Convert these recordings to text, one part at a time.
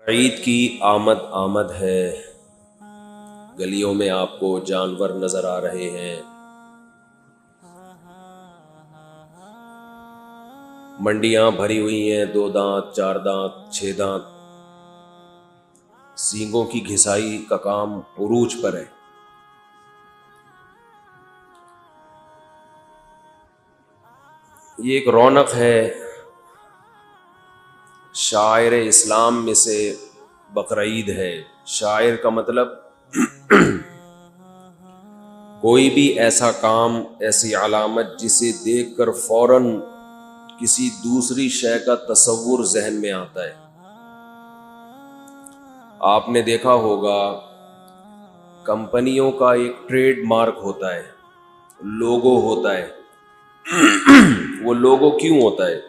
عید کی آمد آمد ہے، گلیوں میں آپ کو جانور نظر آ رہے ہیں، منڈیاں بھری ہوئی ہیں، 2 دانت 4 دانت 6 دانت، سینگوں کی گھسائی کا کام عروج پر ہے۔ یہ ایک رونق ہے، شاعر اسلام میں سے بقرعید ہے۔ شاعر کا مطلب کوئی بھی ایسا کام، ایسی علامت جسے دیکھ کر فوراً کسی دوسری شے کا تصور ذہن میں آتا ہے۔ آپ نے دیکھا ہوگا کمپنیوں کا ایک ٹریڈ مارک ہوتا ہے، لوگو ہوتا ہے۔ وہ لوگو کیوں ہوتا ہے؟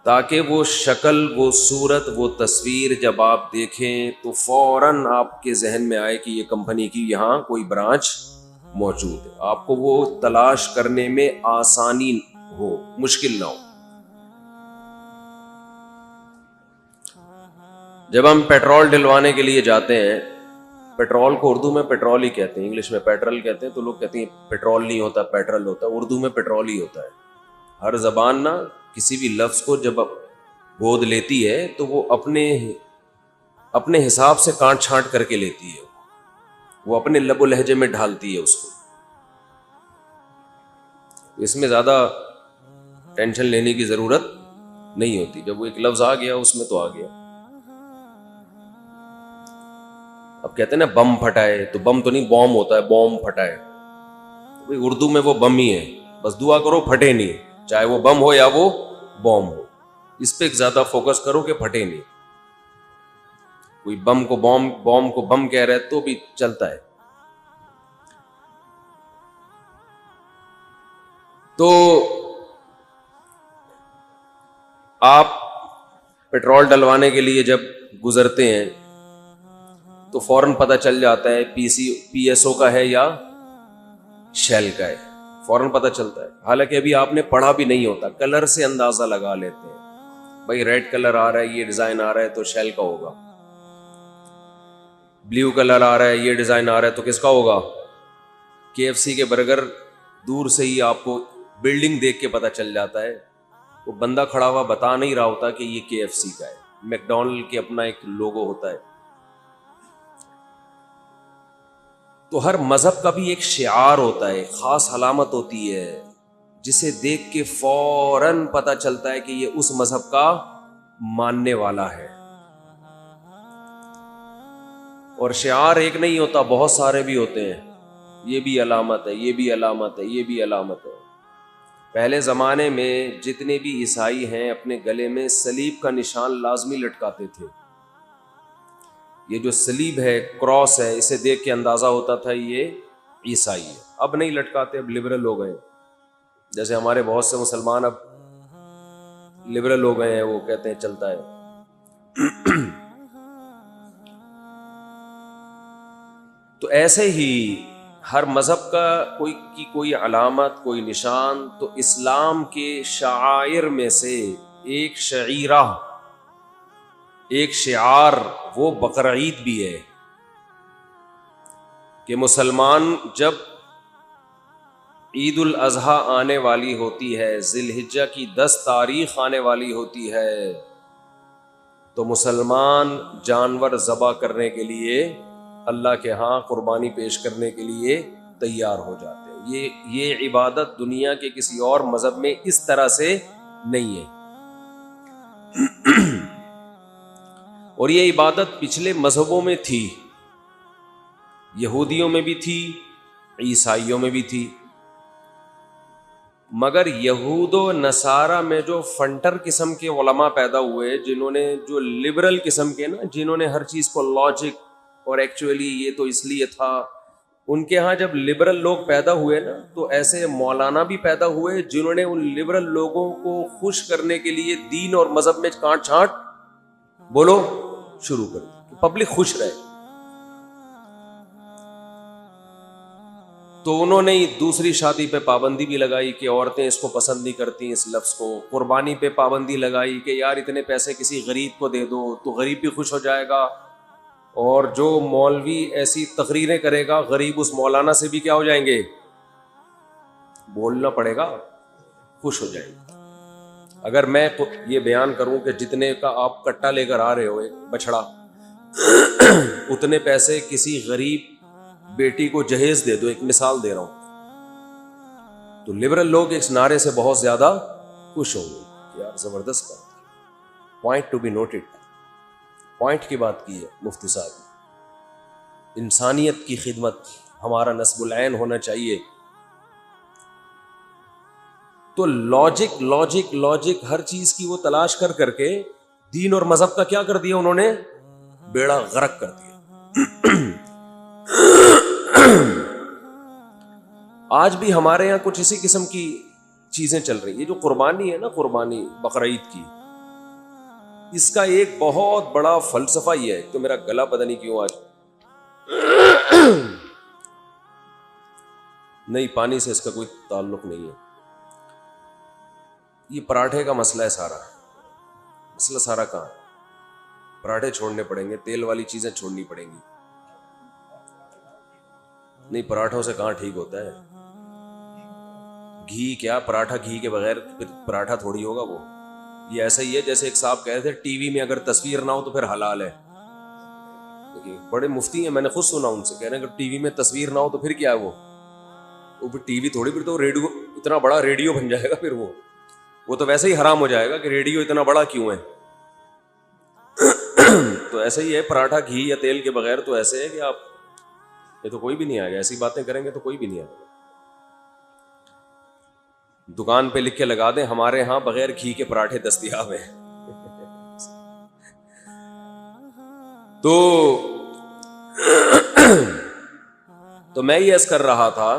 تاکہ وہ شکل، وہ صورت، وہ تصویر جب آپ دیکھیں تو فوراً آپ کے ذہن میں آئے کہ یہ کمپنی کی یہاں کوئی برانچ موجود ہے، آپ کو وہ تلاش کرنے میں آسانی ہو، مشکل نہ ہو۔ جب ہم پیٹرول ڈلوانے کے لیے جاتے ہیں، پیٹرول کو اردو میں پیٹرول ہی کہتے ہیں، انگلش میں پیٹرول کہتے ہیں، تو لوگ کہتے ہیں پیٹرول نہیں ہوتا، پیٹرول ہوتا ہے، اردو میں پیٹرول ہی ہوتا ہے۔ ہر زبان نا کسی بھی لفظ کو جب گود لیتی ہے تو وہ اپنے حساب سے کانٹ چھانٹ کر کے لیتی ہے، وہ اپنے لب و لہجے میں ڈھالتی ہے اس کو۔ اس میں زیادہ ٹینشن لینے کی ضرورت نہیں ہوتی، جب وہ ایک لفظ آ گیا اس میں تو آ گیا۔ اب کہتے ہیں نا بم پھٹائے، تو بم تو نہیں بوم ہوتا ہے، بوم پھٹائے، اردو میں وہ بم ہی ہے، بس دعا کرو پھٹے نہیں، چاہے وہ بم ہو یا وہ بوم ہو، اس پہ زیادہ فوکس کرو کہ پھٹے نہیں۔ کوئی بم کو بوم، بوم کو بم کہہ رہے تو بھی چلتا ہے۔ تو آپ پیٹرول ڈلوانے کے لیے جب گزرتے ہیں تو فوراً پتہ چل جاتا ہے پی ایس او کا ہے یا شیل کا ہے، فوراً پتہ چلتا ہے۔ حالانکہ ابھی آپ نے پڑھا بھی نہیں ہوتا، کلر سے اندازہ لگا لیتے ہیں، بھائی ریڈ کلر آ رہا ہے، یہ ڈیزائن آ رہا ہے تو شیل کا ہوگا، بلیو کلر آ رہا ہے، یہ ڈیزائن آ رہا ہے تو کس کا ہوگا؟ KFC کے برگر دور سے ہی آپ کو بلڈنگ دیکھ کے پتہ چل جاتا ہے، وہ بندہ کھڑا ہوا بتا نہیں رہا ہوتا کہ یہ KFC کا ہے۔ میک ڈونلڈ کے اپنا ایک لوگو ہوتا ہے۔ تو ہر مذہب کا بھی ایک شعار ہوتا ہے، خاص علامت ہوتی ہے جسے دیکھ کے فوراً پتہ چلتا ہے کہ یہ اس مذہب کا ماننے والا ہے۔ اور شعار ایک نہیں ہوتا، بہت سارے بھی ہوتے ہیں، یہ بھی علامت ہے، یہ بھی علامت ہے، یہ بھی علامت ہے۔ پہلے زمانے میں جتنے بھی عیسائی ہیں اپنے گلے میں صلیب کا نشان لازمی لٹکاتے تھے۔ یہ جو صلیب ہے، کراس ہے، اسے دیکھ کے اندازہ ہوتا تھا یہ عیسائی ہے۔ اب نہیں لٹکاتے، اب لبرل ہو گئے، جیسے ہمارے بہت سے مسلمان اب لبرل ہو گئے ہیں، وہ کہتے ہیں چلتا ہے۔ تو ایسے ہی ہر مذہب کا کوئی علامت، کوئی نشان، تو اسلام کے شعائر میں سے ایک شعیرہ، ایک شعار وہ بقرعید بھی ہے کہ مسلمان جب عید الاضحیٰ آنے والی ہوتی ہے، ذی الحجہ کی 10 تاریخ آنے والی ہوتی ہے، تو مسلمان جانور ذبح کرنے کے لیے اللہ کے ہاں قربانی پیش کرنے کے لیے تیار ہو جاتے ہیں۔ یہ عبادت دنیا کے کسی اور مذہب میں اس طرح سے نہیں ہے۔ اور یہ عبادت پچھلے مذہبوں میں تھی، یہودیوں میں بھی تھی، عیسائیوں میں بھی تھی، مگر یہود و نصارہ میں جو فنٹر قسم کے علماء پیدا ہوئے، جنہوں نے جو لبرل قسم کے نا، جنہوں نے ہر چیز کو لاجک اور ایکچولی یہ تو اس لیے تھا، ان کے ہاں جب لبرل لوگ پیدا ہوئے نا تو ایسے مولانا بھی پیدا ہوئے جنہوں نے ان لبرل لوگوں کو خوش کرنے کے لیے دین اور مذہب میں کانٹ چھانٹ بولو شروع کر دی، پبلک خوش رہے۔ تو انہوں نے دوسری شادی پہ پابندی بھی لگائی کہ عورتیں اس کو پسند نہیں کرتی اس لفظ کو. قربانی پہ پابندی لگائی کہ یار اتنے پیسے کسی غریب کو دے دو تو غریب بھی خوش ہو جائے گا, اور جو مولوی ایسی تقریریں کرے گا غریب اس مولانا سے بھی کیا ہو جائیں گے, بولنا پڑے گا, خوش ہو جائیں گے. اگر میں یہ بیان کروں کہ جتنے کا آپ کٹا لے کر آ رہے ہو ایک بچڑا, اتنے پیسے کسی غریب بیٹی کو جہیز دے دو, ایک مثال دے رہا ہوں, تو لبرل لوگ اس نعرے سے بہت زیادہ خوش ہوں گے. یار زبردست بات, point to be noted, point کی بات کی ہے مفتی صاحب. انسانیت کی خدمت ہمارا نصب العین ہونا چاہیے. تو لاجک ہر چیز کی وہ تلاش کر کر کے دین اور مذہب کا کیا کر دیا انہوں نے, بیڑا غرق کر دیا. آج بھی ہمارے یہاں کچھ اسی قسم کی چیزیں چل رہی ہیں. یہ جو قربانی ہے نا, قربانی بقرعید کی, اس کا ایک بہت بڑا فلسفہ یہ ہے. تو میرا گلا پتہ نہیں کیوں آج نہیں, پانی سے اس کا کوئی تعلق نہیں ہے. یہ پراٹھے کا مسئلہ ہے, مسئلہ سارا کہاں ہے. پراٹھے چھوڑنے پڑیں گے, تیل والی چیزیں چھوڑنی پڑیں گی. نہیں, پراٹھوں سے کہاں ٹھیک ہوتا ہے گھی. کیا پراٹھا گھی کے بغیر پھر پراٹھا تھوڑی ہوگا وہ. یہ ایسا ہی ہے جیسے ایک صاحب کہہ رہے تھے ٹی وی میں اگر تصویر نہ ہو تو پھر حلال ہے. بڑے مفتی ہیں, میں نے خود سنا ان سے, کہہ رہے ہیں کہ ٹی وی میں تصویر نہ ہو تو پھر کیا ہے وہ پھر ٹی وی تھوڑی, پھر تو ریڈیو, اتنا بڑا ریڈیو بن جائے گا پھر وہ تو ویسے ہی حرام ہو جائے گا کہ ریڈیو اتنا بڑا کیوں ہے. تو ایسا ہی ہے پراٹھا گھی یا تیل کے بغیر, تو ایسے ہے کہ آپ یہ تو کوئی بھی نہیں آئے گا. ایسی باتیں کریں گے تو کوئی بھی نہیں آئے گا. دکان پہ لکھ کے لگا دیں ہمارے ہاں بغیر گھی کے پراٹھے دستیاب ہیں. تو میں یہ عرض کر رہا تھا,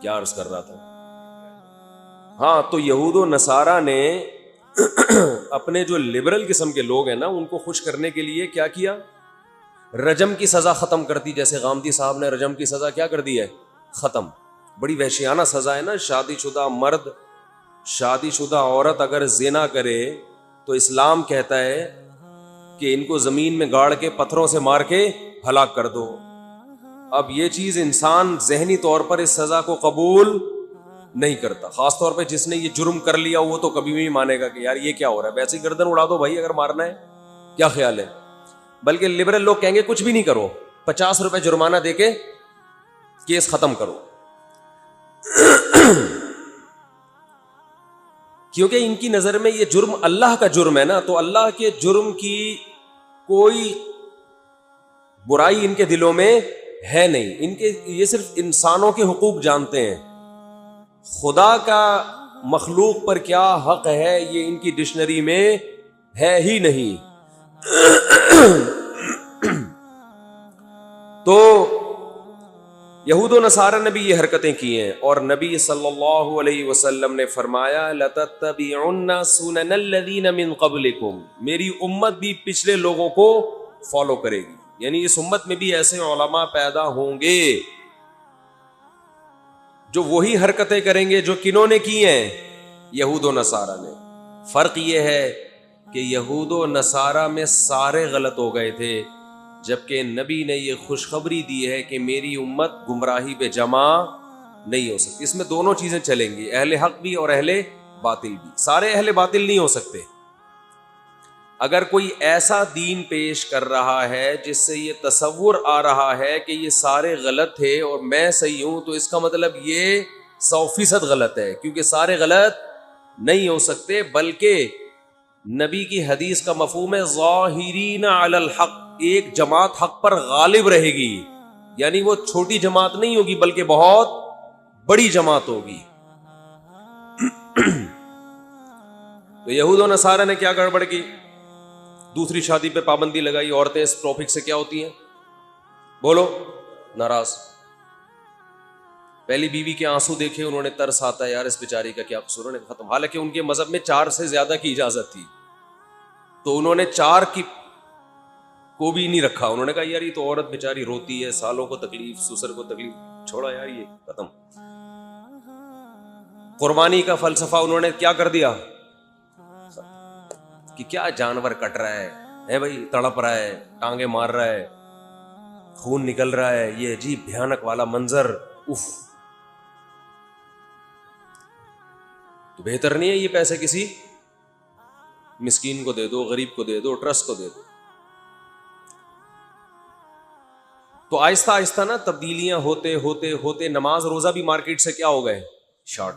کیا عرض کر رہا تھا, ہاں, تو یہود و نصارہ نے اپنے جو لبرل قسم کے لوگ ہیں نا, ان کو خوش کرنے کے لیے کیا کیا, رجم کی سزا ختم کر دی. جیسے غامدی صاحب نے رجم کی سزا کیا کر دی ہے, ختم. بڑی وحشیانہ سزا ہے نا. شادی شدہ مرد, شادی شدہ عورت اگر زنا کرے تو اسلام کہتا ہے کہ ان کو زمین میں گاڑ کے پتھروں سے مار کے ہلاک کر دو. اب یہ چیز انسان ذہنی طور پر اس سزا کو قبول نہیں کرتا, خاص طور پہ جس نے یہ جرم کر لیا وہ تو کبھی بھی مانے گا کہ یار یہ کیا ہو رہا ہے, ویسے ہی گردن اڑا دو بھائی اگر مارنا ہے, کیا خیال ہے. بلکہ لبرل لوگ کہیں گے کچھ بھی نہیں کرو, 50 روپے جرمانہ دے کے کیس ختم کرو. کیونکہ ان کی نظر میں یہ جرم اللہ کا جرم ہے نا, تو اللہ کے جرم کی کوئی برائی ان کے دلوں میں ہے نہیں. ان کے یہ صرف انسانوں کے حقوق جانتے ہیں, خدا کا مخلوق پر کیا حق ہے یہ ان کی ڈکشنری میں ہے ہی نہیں. تو یہود و نصارہ نے بھی یہ حرکتیں کی ہیں, اور نبی صلی اللہ علیہ وسلم نے فرمایا لَتَتَّبِعُنَّ سُنَنَ الَّذِينَ مِن قَبْلِكُمْ, میری امت بھی پچھلے لوگوں کو فالو کرے گی. یعنی اس امت میں بھی ایسے علماء پیدا ہوں گے جو وہی حرکتیں کریں گے جو کنہوں نے کی ہیں, یہود و نصارہ نے. فرق یہ ہے کہ یہود و نصارہ میں سارے غلط ہو گئے تھے, جبکہ نبی نے یہ خوشخبری دی ہے کہ میری امت گمراہی پہ جمع نہیں ہو سکتی. اس میں دونوں چیزیں چلیں گی, اہل حق بھی اور اہل باطل بھی. سارے اہل باطل نہیں ہو سکتے. اگر کوئی ایسا دین پیش کر رہا ہے جس سے یہ تصور آ رہا ہے کہ یہ سارے غلط تھے اور میں صحیح ہوں, تو اس کا مطلب یہ 100% غلط ہے, کیونکہ سارے غلط نہیں ہو سکتے. بلکہ نبی کی حدیث کا مفہوم ہے ظاہرین علی الحق, ایک جماعت حق پر غالب رہے گی. یعنی وہ چھوٹی جماعت نہیں ہوگی بلکہ بہت بڑی جماعت ہوگی. تو یہود و نصارہ نے کیا گڑبڑ کی, دوسری شادی پہ پابندی لگائی. عورتیں اس ٹاپک سے کیا ہوتی ہیں, بولو, ناراض. پہلی بیوی کے آنسو دیکھے انہوں نے ترس آتا ہے, یار اس بیچاری کا کیا قصور, انہوں نے ختم. حالانکہ ان کے مذہب میں 4 سے زیادہ کی اجازت تھی, تو انہوں نے 4 کی کو بھی نہیں رکھا. انہوں نے کہا یار یہ تو عورت بیچاری روتی ہے, سالوں کو تکلیف, سسر کو تکلیف, چھوڑا یار یہ ختم. قربانی کا فلسفہ انہوں نے کیا کر دیا کہ کیا جانور کٹ رہا ہے بھائی, تڑپ رہا ہے, ٹانگیں مار رہا ہے, خون نکل رہا ہے, یہ عجیب بھیانک والا منظر, اف, تو بہتر نہیں ہے یہ پیسے کسی مسکین کو دے دو, غریب کو دے دو, ٹرسٹ کو دے دو. تو آہستہ آہستہ نا تبدیلیاں ہوتے ہوتے ہوتے نماز روزہ بھی مارکیٹ سے کیا ہو گئے, شارٹ.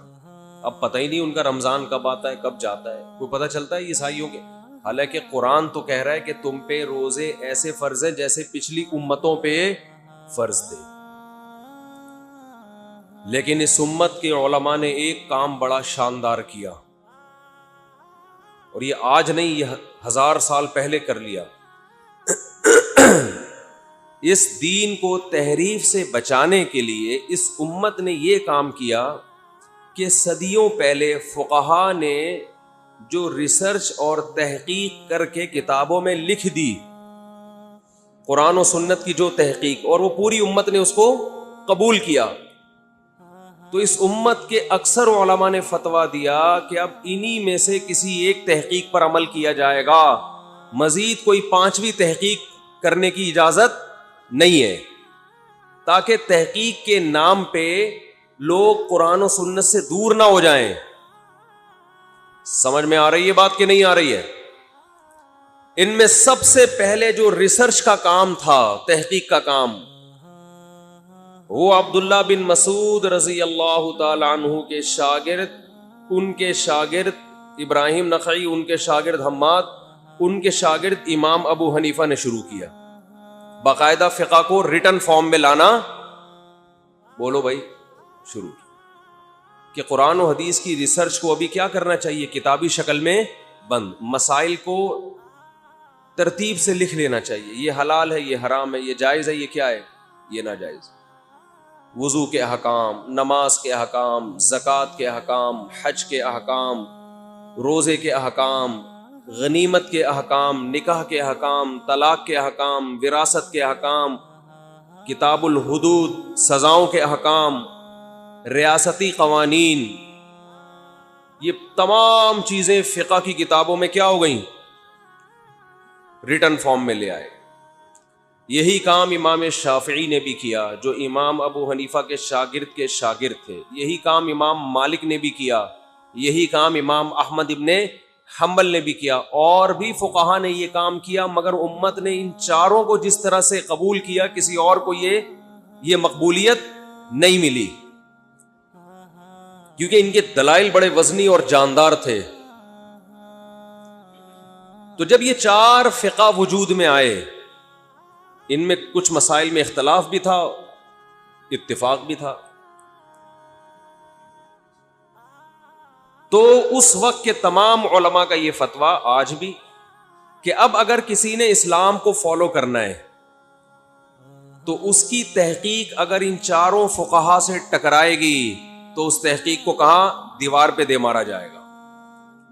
اب پتہ ہی نہیں ان کا رمضان کب آتا ہے کب جاتا ہے, کوئی پتہ چلتا ہے عیسائیوں کے. حالانکہ قرآن تو کہہ رہا ہے کہ تم پہ روزے ایسے فرض ہیں جیسے پچھلی امتوں پہ فرض تھے. لیکن اس امت کے علماء نے ایک کام بڑا شاندار کیا, اور یہ آج نہیں, یہ 1000 سال پہلے کر لیا. اس دین کو تحریف سے بچانے کے لیے اس امت نے یہ کام کیا کہ صدیوں پہلے فقہا نے جو ریسرچ اور تحقیق کر کے کتابوں میں لکھ دی, قرآن و سنت کی جو تحقیق, اور وہ پوری امت نے اس کو قبول کیا. تو اس امت کے اکثر علماء نے فتویٰ دیا کہ اب انہی میں سے کسی ایک تحقیق پر عمل کیا جائے گا, مزید کوئی 5ویں تحقیق کرنے کی اجازت نہیں ہے, تاکہ تحقیق کے نام پہ لوگ قرآن و سنت سے دور نہ ہو جائیں. سمجھ میں آ رہی ہے بات کہ نہیں آ رہی ہے؟ ان میں سب سے پہلے جو ریسرچ کا کام تھا, تحقیق کا کام, وہ عبداللہ بن مسعود رضی اللہ تعالی عنہ کے شاگرد, ان کے شاگرد ابراہیم نخعی, ان کے شاگرد حماد, ان کے شاگرد امام ابو حنیفہ نے شروع کیا. باقاعدہ فقہ کو ریٹن فارم میں لانا, بولو بھائی, شروع کیا کہ قرآن و حدیث کی ریسرچ کو ابھی کیا کرنا چاہیے, کتابی شکل میں بند, مسائل کو ترتیب سے لکھ لینا چاہیے. یہ حلال ہے, یہ حرام ہے, یہ جائز ہے, یہ کیا ہے, یہ ناجائز. وضو کے احکام, نماز کے احکام, زکوٰۃ کے احکام, حج کے احکام, روزے کے احکام, غنیمت کے احکام, نکاح کے احکام, طلاق کے احکام, وراثت کے احکام, کتاب الحدود, سزاؤں کے احکام, ریاستی قوانین, یہ تمام چیزیں فقہ کی کتابوں میں کیا ہو گئیں, ریٹن فارم میں لے آئے. یہی کام امام شافعی نے بھی کیا, جو امام ابو حنیفہ کے شاگرد تھے. یہی کام امام مالک نے بھی کیا. یہی کام امام احمد ابن حنبل نے بھی کیا, اور بھی فقہا نے یہ کام کیا, مگر امت نے ان چاروں کو جس طرح سے قبول کیا کسی اور کو یہ مقبولیت نہیں ملی, کیونکہ ان کے دلائل بڑے وزنی اور جاندار تھے. تو جب یہ 4 فقہ وجود میں آئے, ان میں کچھ مسائل میں اختلاف بھی تھا, اتفاق بھی تھا. تو اس وقت کے تمام علماء کا یہ فتویٰ آج بھی, کہ اب اگر کسی نے اسلام کو فالو کرنا ہے تو اس کی تحقیق اگر ان چاروں فقہا سے ٹکرائے گی تو اس تحقیق کو کہاں, دیوار پہ دے مارا جائے گا.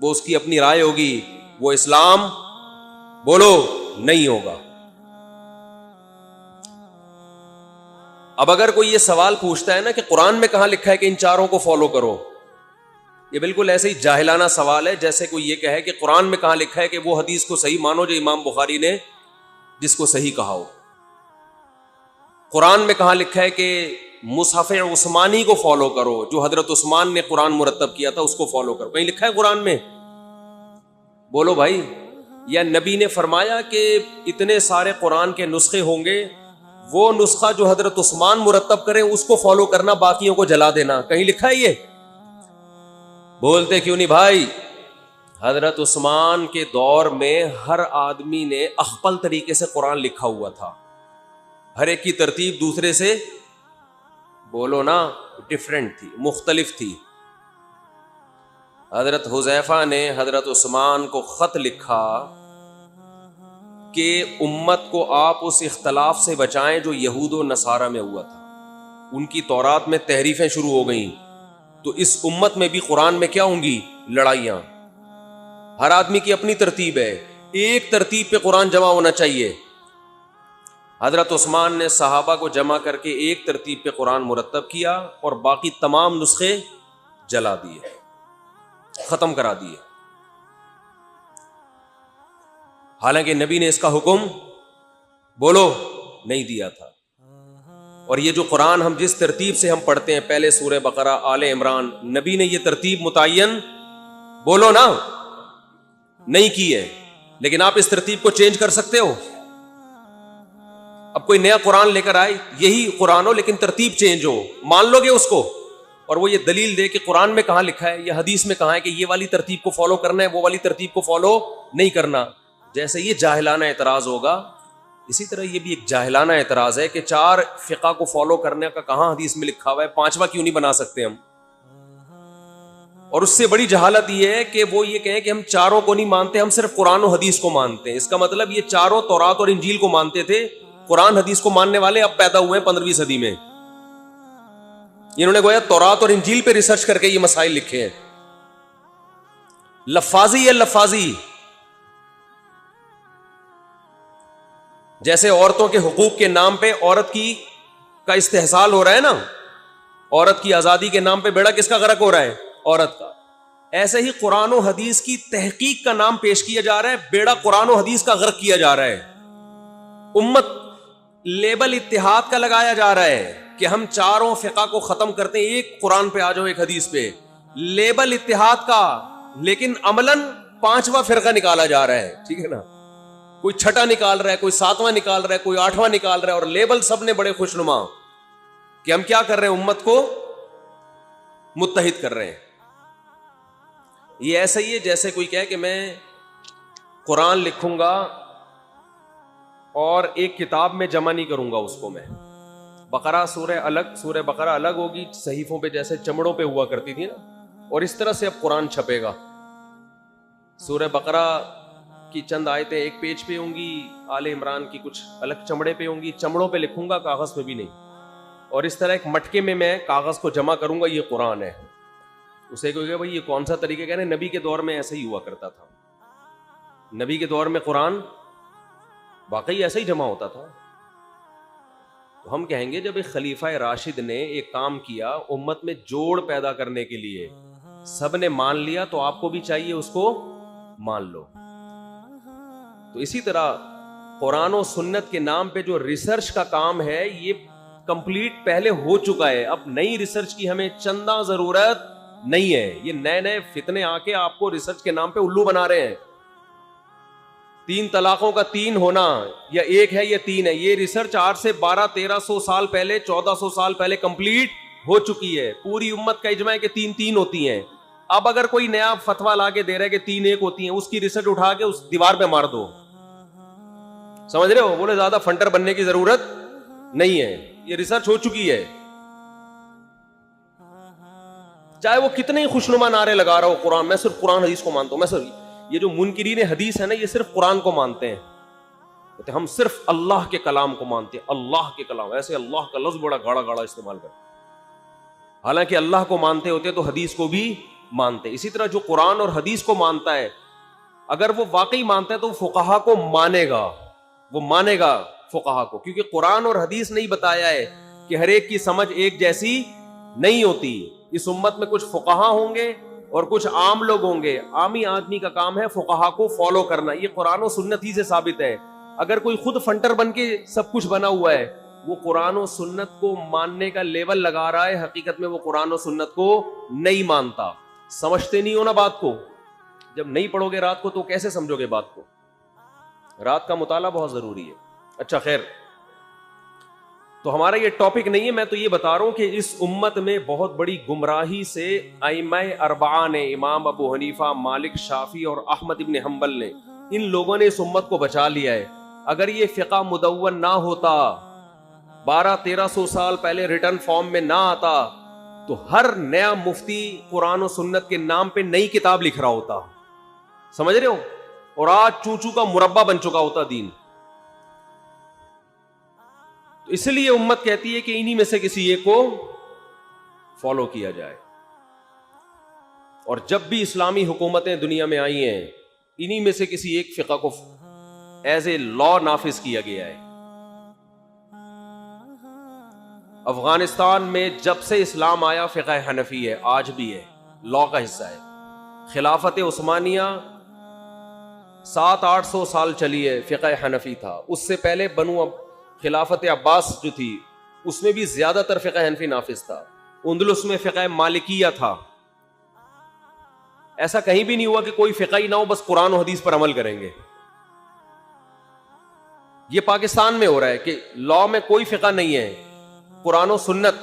وہ اس کی اپنی رائے ہوگی, وہ اسلام بولو نہیں ہوگا. اب اگر کوئی یہ سوال پوچھتا ہے نا کہ قرآن میں کہاں لکھا ہے کہ ان چاروں کو فالو کرو, یہ بالکل ایسے ہی جاہلانہ سوال ہے جیسے کوئی یہ کہے کہ قرآن میں کہاں لکھا ہے کہ وہ حدیث کو صحیح مانو جو امام بخاری نے جس کو صحیح کہا ہو. قرآن میں کہاں لکھا ہے کہ مصحف عثمانی کو فالو کرو, جو حضرت عثمان نے قرآن مرتب کیا تھا اس کو فالو کرو, کہیں لکھا ہے قرآن میں؟ بولو بھائی. یا نبی نے فرمایا کہ اتنے سارے قرآن کے نسخے ہوں گے, وہ نسخہ جو حضرت عثمان مرتب کریں اس کو فالو کرنا, باقیوں کو جلا دینا, کہیں لکھا ہے یہ؟ بولتے کیوں نہیں بھائی؟ حضرت عثمان کے دور میں ہر آدمی نے اخپل طریقے سے قرآن لکھا ہوا تھا, ہر ایک کی ترتیب دوسرے سے بولو نا ڈیفرنٹ تھی, مختلف تھی. حضرت حذیفہ نے حضرت عثمان کو خط لکھا کہ امت کو آپ اس اختلاف سے بچائیں جو یہود و نصارہ میں ہوا تھا. ان کی تورات میں تحریفیں شروع ہو گئیں, تو اس امت میں بھی قرآن میں کیا ہوں گی, لڑائیاں. ہر آدمی کی اپنی ترتیب ہے, ایک ترتیب پہ قرآن جمع ہونا چاہیے. حضرت عثمان نے صحابہ کو جمع کر کے ایک ترتیب پہ قرآن مرتب کیا اور باقی تمام نسخے جلا دیے، ختم کرا دیے، حالانکہ نبی نے اس کا حکم بولو نہیں دیا تھا۔ اور یہ جو قرآن ہم جس ترتیب سے ہم پڑھتے ہیں، پہلے سورہ بقرہ، آل عمران، نبی نے یہ ترتیب متعین بولو نا نہیں کی ہے، لیکن آپ اس ترتیب کو چینج کر سکتے ہو؟ اب کوئی نیا قرآن لے کر آئے، یہی قرآن ہو لیکن ترتیب چینج ہو، مان لو گے اس کو؟ اور وہ یہ دلیل دے کہ قرآن میں کہاں لکھا ہے یا حدیث میں کہاں ہے کہ یہ والی ترتیب کو فالو کرنا ہے، وہ والی ترتیب کو فالو نہیں کرنا۔ جیسے یہ جاہلانہ اعتراض ہوگا، اسی طرح یہ بھی ایک جاہلانہ اعتراض ہے کہ 4 فقہ کو فالو کرنے کا کہاں حدیث میں لکھا ہوا ہے، 5واں کیوں نہیں بنا سکتے ہم؟ اور اس سے بڑی جہالت یہ ہے کہ وہ یہ کہیں کہ ہم 4 کو نہیں مانتے، ہم صرف قرآن و حدیث کو مانتے ہیں۔ اس کا مطلب یہ 4 تورات اور انجیل کو مانتے تھے، قرآن حدیث کو ماننے والے اب پیدا ہوئے ہیں 15ویں صدی میں۔ انہوں نے گویا تورات اور انجیل پہ ریسرچ کر کے یہ مسائل لکھے ہیں۔ لفاظی ہے، لفاظی، جیسے عورتوں کے حقوق کے نام پہ عورت کا استحصال ہو رہا ہے نا، عورت کی آزادی کے نام پہ بیڑا کس کا غرق ہو رہا ہے؟ عورت کا۔ ایسے ہی قرآن و حدیث کی تحقیق کا نام پیش کیا جا رہا ہے، بیڑا قرآن و حدیث کا غرق کیا جا رہا ہے۔ امت لیبل اتحاد کا لگایا جا رہا ہے کہ ہم 4 فقہ کو ختم کرتے ہیں، ایک قرآن پہ آ جاؤ، ایک حدیث پہ، لیبل اتحاد کا، لیکن عملاً 5واں فرقہ نکالا جا رہا ہے، ٹھیک ہے نا؟ کوئی 6واں نکال رہا ہے، کوئی 7واں نکال رہا ہے، کوئی 8واں نکال رہا ہے، اور لیبل سب نے بڑے خوشنما کہ ہم کیا کر رہے ہیں، امت کو متحد کر رہے ہیں۔ یہ ایسا ہی ہے جیسے کوئی کہے کہ میں قرآن لکھوں گا اور ایک کتاب میں جمع نہیں کروں گا اس کو، میں بقرہ سورہ الگ، سورہ بقرہ الگ ہوگی، صحیفوں پہ جیسے چمڑوں پہ ہوا کرتی تھی نا، اور اس طرح سے اب قرآن چھپے گا۔ سورہ بقرہ کی چند آیتیں ایک پیج پہ ہوں گی، آل عمران کی کچھ الگ چمڑے پہ ہوں گی، چمڑوں پہ لکھوں گا، کاغذ پہ بھی نہیں، اور اس طرح ایک مٹکے میں کاغذ کو جمع کروں گا، یہ قرآن ہے۔ اسے کوئی کہ بھائی یہ کون سا طریقہ، کہنے نبی کے دور میں ایسا ہی ہوا کرتا تھا، نبی کے دور میں قرآن واقعی ایسا ہی جمع ہوتا تھا۔ تو ہم کہیں گے جب ایک خلیفہ راشد نے ایک کام کیا امت میں جوڑ پیدا کرنے کے لیے، سب نے مان لیا، تو آپ کو بھی چاہیے اس کو مان لو۔ تو اسی طرح قرآن و سنت کے نام پہ جو ریسرچ کا کام ہے یہ کمپلیٹ پہلے ہو چکا ہے، اب نئی ریسرچ کی ہمیں چندہ ضرورت نہیں ہے۔ یہ نئے نئے فتنے آ کے آپ کو ریسرچ کے نام پہ الو بنا رہے ہیں۔ 3 طلاقوں کا 3 ہونا یا 1 ہے یا 3 ہے، یہ ریسرچ آج سے 1200-1300 سال پہلے، 1400 سال پہلے کمپلیٹ ہو چکی ہے۔ پوری امت کا اجماع ہے کہ 3 ہوتی ہیں۔ اب اگر کوئی نیا فتویٰ لا کے دے رہا ہے کہ 3 1 ہوتی ہیں، اس کی ریسرچ اٹھا کے اس دیوار پہ مار دو، سمجھ رہے ہو؟ بولے زیادہ فنٹر بننے کی ضرورت نہیں ہے، یہ ریسرچ ہو چکی ہے۔ چاہے وہ کتنے ہی خوشنما نعرے لگا رہا ہو، قرآن، میں صرف قرآن حدیث کو مانتا ہوں، میں صرف، یہ جو منکرین حدیث ہے نا، یہ صرف قرآن کو مانتے ہیں، کہتے ہم صرف اللہ کے کلام کو مانتے ہیں، اللہ کے کلام، ایسے اللہ کا لفظ بڑا گاڑا گاڑا استعمال کرتے، حالانکہ اللہ کو مانتے ہوتے تو حدیث کو بھی مانتے۔ اسی طرح جو قرآن اور حدیث کو مانتا ہے، اگر وہ واقعی مانتا ہے تو فقہا کو مانے گا، وہ مانے گا فقہا کو، کیونکہ قرآن اور حدیث نے ہی بتایا ہے کہ ہر ایک کی سمجھ ایک جیسی نہیں ہوتی۔ اس امت میں کچھ فقہا ہوں گے اور کچھ عام لوگ ہوں گے، عامی آدمی کا کام ہے فقہا کو فالو کرنا، یہ قرآن و سنت ہی سے ثابت ہے۔ اگر کوئی خود فنٹر بن کے سب کچھ بنا ہوا ہے، وہ قرآن و سنت کو ماننے کا لیول لگا رہا ہے، حقیقت میں وہ قرآن و سنت کو نہیں مانتا۔ سمجھتے نہیں ہو نا بات کو، جب نہیں پڑھو گے رات کو تو کیسے سمجھو گے بات کو؟ رات کا مطالعہ بہت ضروری ہے۔ اچھا خیر، تو ہمارا یہ ٹاپک نہیں ہے، میں تو یہ بتا رہا ہوں کہ اس امت میں بہت بڑی گمراہی سے ائمہ اربعہ نے، امام ابو حنیفہ، مالک، شافعی اور احمد ابن حنبل نے، ان لوگوں نے اس امت کو بچا لیا ہے۔ اگر یہ فقہ مدون نہ ہوتا، 1200-1300 سال پہلے ریٹن فارم میں نہ آتا، تو ہر نیا مفتی قرآن و سنت کے نام پہ نئی کتاب لکھ رہا ہوتا، سمجھ رہے ہو؟ اور آج چوچو کا مربع بن چکا ہوتا دین۔ تو اس لیے امت کہتی ہے کہ انہی میں سے کسی ایک کو فالو کیا جائے، اور جب بھی اسلامی حکومتیں دنیا میں آئی ہیں، انہی میں سے کسی ایک فقہ کو ایز اے لا نافذ کیا گیا ہے۔ افغانستان میں جب سے اسلام آیا فقہ حنفی ہے، آج بھی ہے، لا کا حصہ ہے۔ خلافت عثمانیہ 700-800 سال چلی ہے، فقہ حنفی تھا۔ اس سے پہلے خلافت عباس جو تھی اس میں بھی زیادہ تر فقہ حنفی نافذ تھا۔ اندلس میں فقہ مالکیہ تھا۔ ایسا کہیں بھی نہیں ہوا کہ کوئی فقہ ہی نہ ہو، بس قرآن و حدیث پر عمل کریں گے۔ یہ پاکستان میں ہو رہا ہے کہ لا میں کوئی فقہ نہیں ہے، قرآن و سنت،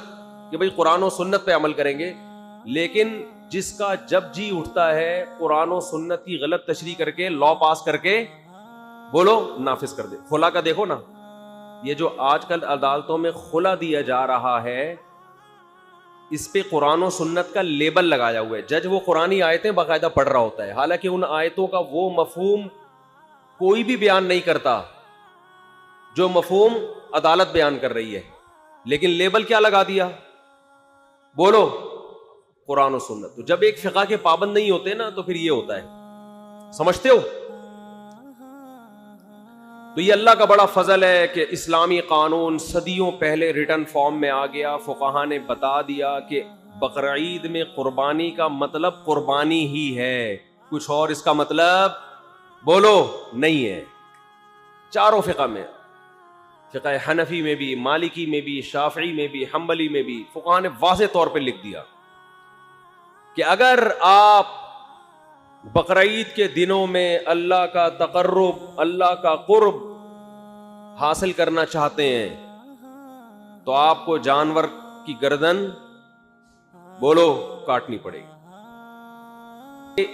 کہ بھئی قرآن و سنت پہ عمل کریں گے، لیکن جس کا جب جی اٹھتا ہے قرآن و سنت کی غلط تشریح کر کے لا پاس کر کے بولو نافذ کر دے۔ خلا کا دیکھو نا، یہ جو آج کل عدالتوں میں خلا دیا جا رہا ہے، اس پہ قرآن و سنت کا لیبل لگایا ہوا ہے۔ جج وہ قرآنی آیتیں باقاعدہ پڑھ رہا ہوتا ہے، حالانکہ ان آیتوں کا وہ مفہوم کوئی بھی بیان نہیں کرتا جو مفہوم عدالت بیان کر رہی ہے، لیکن لیبل کیا لگا دیا؟ بولو قرآن و سنت۔ تو جب ایک فقہ کے پابند نہیں ہوتے نا تو پھر یہ ہوتا ہے، سمجھتے ہو؟ تو یہ اللہ کا بڑا فضل ہے کہ اسلامی قانون صدیوں پہلے ریٹن فارم میں آ گیا۔ فقہا نے بتا دیا کہ بقرعید میں قربانی کا مطلب قربانی ہی ہے، کچھ اور اس کا مطلب بولو نہیں ہے۔ چاروں فقہ میں، فقہ حنفی میں بھی، مالکی میں بھی، شافعی میں بھی، حنبلی میں بھی، فقہا نے واضح طور پہ لکھ دیا کہ اگر آپ بقرعید کے دنوں میں اللہ کا تقرب، اللہ کا قرب حاصل کرنا چاہتے ہیں تو آپ کو جانور کی گردن بولو کاٹنی پڑے گی۔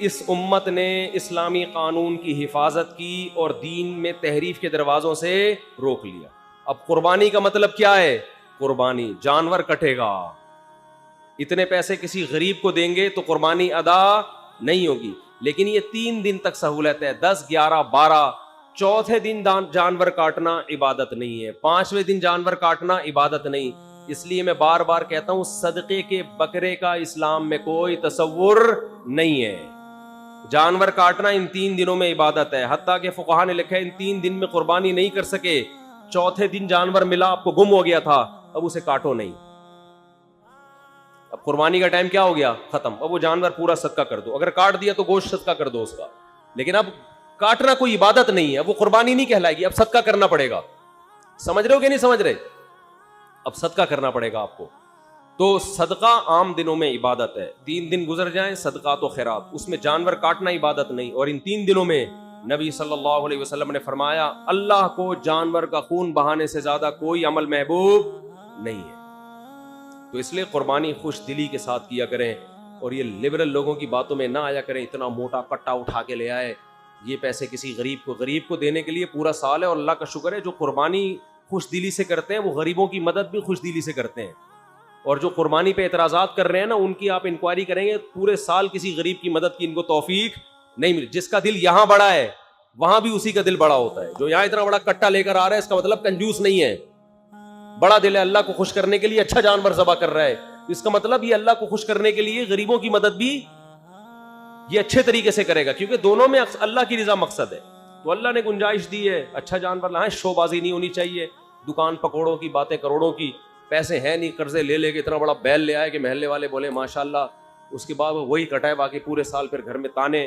اس امت نے اسلامی قانون کی حفاظت کی اور دین میں تحریف کے دروازوں سے روک لیا۔ اب قربانی کا مطلب کیا ہے؟ قربانی جانور کٹے گا، اتنے پیسے کسی غریب کو دیں گے تو قربانی ادا نہیں ہوگی، لیکن یہ 3 دن تک سہولت ہے، 10، 11، 12۔ چوتھے دن جانور کاٹنا عبادت نہیں ہے، 5ویں دن جانور کاٹنا عبادت نہیں۔ اس لیے میں بار بار کہتا ہوں صدقے کے بکرے کا اسلام میں کوئی تصور نہیں ہے۔ جانور کاٹنا ان 3 دنوں میں عبادت ہے، حتیٰ کہ فقہا نے لکھا ہے ان 3 دن میں قربانی نہیں کر سکے، چوتھے دن جانور ملا، آپ کو گم ہو گیا تھا، اب اسے کاٹو نہیں۔ اب قربانی کا ٹائم کیا ہو گیا؟ ختم، اب وہ جانور پورا صدقہ کر دو، اگر کاٹ دیا تو گوشت صدقہ کر دو اس کا، لیکن اب کاٹنا کوئی عبادت نہیں ہے، اب وہ قربانی نہیں کہلائے گی، اب صدقہ کرنا پڑے گا۔ سمجھ رہے ہو کہ نہیں سمجھ رہے؟ اب صدقہ کرنا پڑے گا آپ کو۔ تو صدقہ عام دنوں میں عبادت ہے، 3 دن گزر جائیں صدقات و خیرات، اس میں جانور کاٹنا عبادت نہیں۔ اور ان 3 دنوں میں نبی صلی اللہ علیہ وسلم نے فرمایا اللہ کو جانور کا خون بہانے سے زیادہ کوئی عمل محبوب نہیں ہے۔ تو اس لیے قربانی خوش دلی کے ساتھ کیا کریں، اور یہ لبرل لوگوں کی باتوں میں نہ آیا کریں، اتنا موٹا کٹا اٹھا کے لے آئے، یہ پیسے کسی غریب کو دینے کے لیے پورا سال ہے۔ اور اللہ کا شکر ہے جو قربانی خوش دلی سے کرتے ہیں وہ غریبوں کی مدد بھی خوش دلی سے کرتے ہیں، اور جو قربانی پہ اعتراضات کر رہے ہیں نا ان کی آپ انکوائری کریں گے، پورے سال کسی غریب کی مدد کی ان کو توفیق نہیں ملی۔ جس کا دل یہاں بڑا ہے وہاں بھی اسی کا دل بڑا ہوتا ہے، جو یہاں اتنا بڑا کٹا لے کر آ رہا ہے اس کا مطلب کنجوس نہیں ہے، بڑا دل ہے، اللہ کو خوش کرنے کے لیے اچھا جانور ذبح کر رہا ہے، اس کا مطلب یہ اللہ کو خوش کرنے کے لیے غریبوں کی مدد بھی یہ اچھے طریقے سے کرے گا، کیونکہ دونوں میں اللہ کی رضا مقصد ہے۔ تو اللہ نے گنجائش دی ہے، اچھا جانور لائیں، شو بازی نہیں ہونی چاہیے، دکان پکوڑوں کی باتیں کروڑوں کی، پیسے ہیں نہیں، قرضے لے کے اتنا بڑا بیل لے آئے کہ محلے والے بولے ماشاءاللہ، اس کے بعد وہی کٹائے، باقی پورے سال پھر گھر میں تانے۔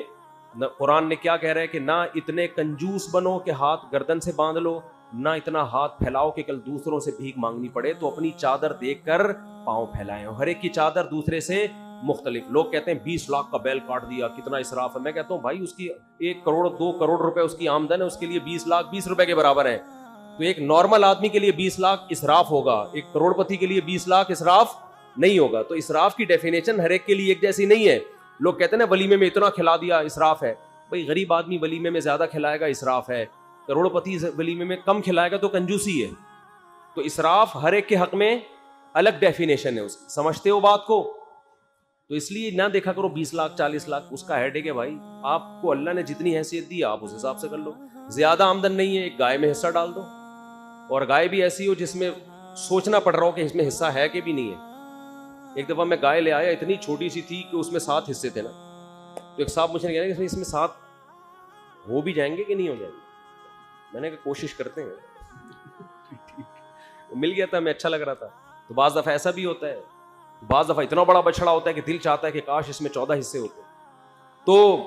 قرآن نے کیا کہہ رہا ہے کہ نہ اتنے کنجوس بنو کہ ہاتھ گردن سے باندھ لو، نہ اتنا ہاتھ پھیلاؤ کہ کل دوسروں سے بھیک مانگنی پڑے، تو اپنی چادر دیکھ کر پاؤں پھیلائیں، ہر ایک کی چادر دوسرے سے مختلف۔ لوگ کہتے ہیں 20 لاکھ کا بیل کاٹ دیا، کتنا اسراف ہے۔ میں کہتا ہوں بھائی اس کی 1 کروڑ 2 کروڑ روپے اس کی آمدن ہے، اس کے لیے 20 لاکھ 20 روپے کے برابر ہے، تو ایک نارمل آدمی کے لیے 20 لاکھ اسراف ہوگا، ایک کروڑ پتی کے لیے 20 لاکھ اسراف نہیں ہوگا۔ تو اسراف کی ڈیفینیشن ہر ایک کے لیے ایک جیسی نہیں ہے۔ لوگ کہتے ہیں نا ولیمے میں اتنا کھلا دیا اسراف ہے، بھائی غریب آدمی ولیمے میں زیادہ کھلائے گا اسراف ہے، کروڑ پتی ولیمے میں کم کھلائے گا تو کنجوسی ہے۔ تو اسراف ہر ایک کے حق میں الگ ڈیفینیشن ہے اس کی، سمجھتے ہو بات کو؟ تو اس لیے نہ دیکھا کرو 20 لاکھ 40 لاکھ، اس کا ہیڈ ہے بھائی، آپ کو اللہ نے جتنی حیثیت دی آپ اس حساب سے کر لو۔ زیادہ آمدن نہیں ہے، ایک گائے میں حصہ ڈال دو، اور گائے بھی ایسی ہو جس میں سوچنا پڑ رہا ہو کہ اس میں حصہ ہے کہ بھی نہیں ہے۔ ایک دفعہ میں گائے لے آیا، اتنی چھوٹی سی تھی کہ اس میں 7 حصے تھے نا، تو ایک صاحب مجھے کہہ رہے کہ اس میں 7 ہو بھی جائیں گے کہ نہیں ہو جائیں گے؟ میں نے کہا کوشش کرتے ہیں، مل گیا تھا، میں اچھا لگ رہا تھا، تو بعض دفعہ ایسا بھی ہوتا ہے, بعض دفعہ اتنا بڑا بچڑا ہوتا ہے کہ دل چاہتا ہے کہ کاش اس میں 14 حصے ہوتے. تو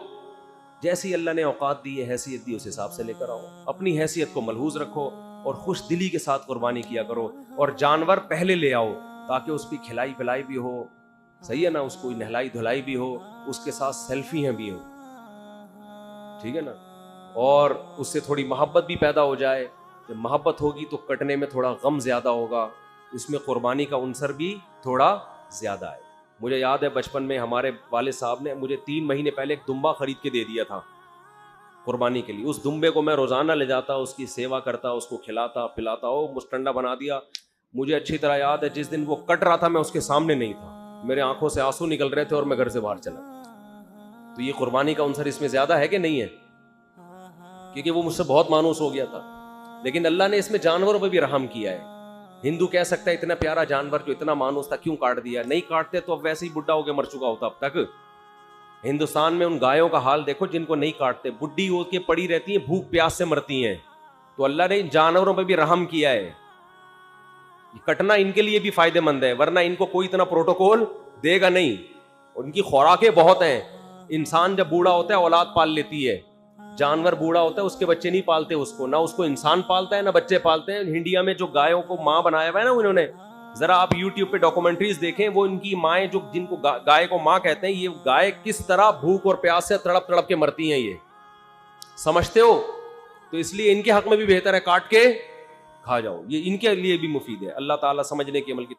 جیسی اللہ نے اوقات دی ہے, حیثیت دی, اس حساب سے لے کر آؤ. اپنی حیثیت کو ملحوظ رکھو اور خوش دلی کے ساتھ قربانی کیا کرو, اور جانور پہلے لے آؤ تاکہ اس کی کھلائی پلائی بھی ہو, صحیح ہے نا, اس کو نہلائی دھلائی بھی ہو, اس کے ساتھ سیلفیاں بھی ہوں, ٹھیک ہے نا, اور اس سے تھوڑی محبت بھی پیدا ہو جائے. جب محبت ہوگی تو کٹنے میں تھوڑا غم زیادہ ہوگا, اس میں قربانی کا عنصر بھی تھوڑا زیادہ ہے. مجھے یاد ہے بچپن میں ہمارے والد صاحب نے مجھے 3 مہینے پہلے ایک دمبا خرید کے دے دیا تھا قربانی کے لیے. اس دمبے کو میں روزانہ لے جاتا, اس کی سیوا کرتا, اس کو کھلاتا پلاتا, مستنڈا بنا دیا. مجھے اچھی طرح یاد ہے جس دن وہ کٹ رہا تھا میں اس کے سامنے نہیں تھا, میرے آنکھوں سے آنسو نکل رہے تھے اور میں گھر سے باہر چلا. تو یہ قربانی کا عنصر اس میں زیادہ ہے کہ نہیں ہے, کیونکہ وہ مجھ سے بہت مانوس ہو گیا تھا. لیکن اللہ نے اس میں جانوروں پہ بھی رحم کیا ہے. ہندو کہہ سکتا ہے اتنا پیارا جانور جو اتنا مانوس تھا کیوں کاٹ دیا, نہیں کاٹتے تو اب ویسے ہی بڈھا ہو کے مر چکا ہوتا اب تک. ہندوستان میں ان گایوں کا حال دیکھو جن کو نہیں کاٹتے, بڈھی ہو کے پڑی رہتی ہیں, بھوک پیاس سے مرتی ہیں. تو اللہ نے ان جانوروں پہ بھی رحم کیا ہے. کٹنا ان کے لیے بھی فائدہ مند ہے, ورنہ ان کو کوئی اتنا پروٹوکول دے گا نہیں. ان کی خوراکیں بہت ہیں. انسان جب بوڑھا ہوتا ہے اولاد پال لیتی ہے, جانور بوڑھا ہوتا ہے اس کے بچے نہیں پالتے اس کو, نہ اس کو انسان پالتا ہے نہ بچے پالتے ہیں. انڈیا میں جو گایوں کو ماں بنایا ہوا ہے نا انہوں نے, ذرا آپ یوٹیوب پہ ڈاکومنٹریز دیکھیں, وہ ان کی مائیں جو جن کو گائے کو ماں کہتے ہیں, یہ گائے کس طرح بھوک اور پیاس سے تڑپ تڑپ کے مرتی ہیں, یہ سمجھتے ہو؟ تو اس لیے ان کے حق میں بھی بہتر ہے کاٹ کے کھا جاؤ, یہ ان کے لیے بھی مفید ہے. اللہ تعالیٰ سمجھنے کے عمل کی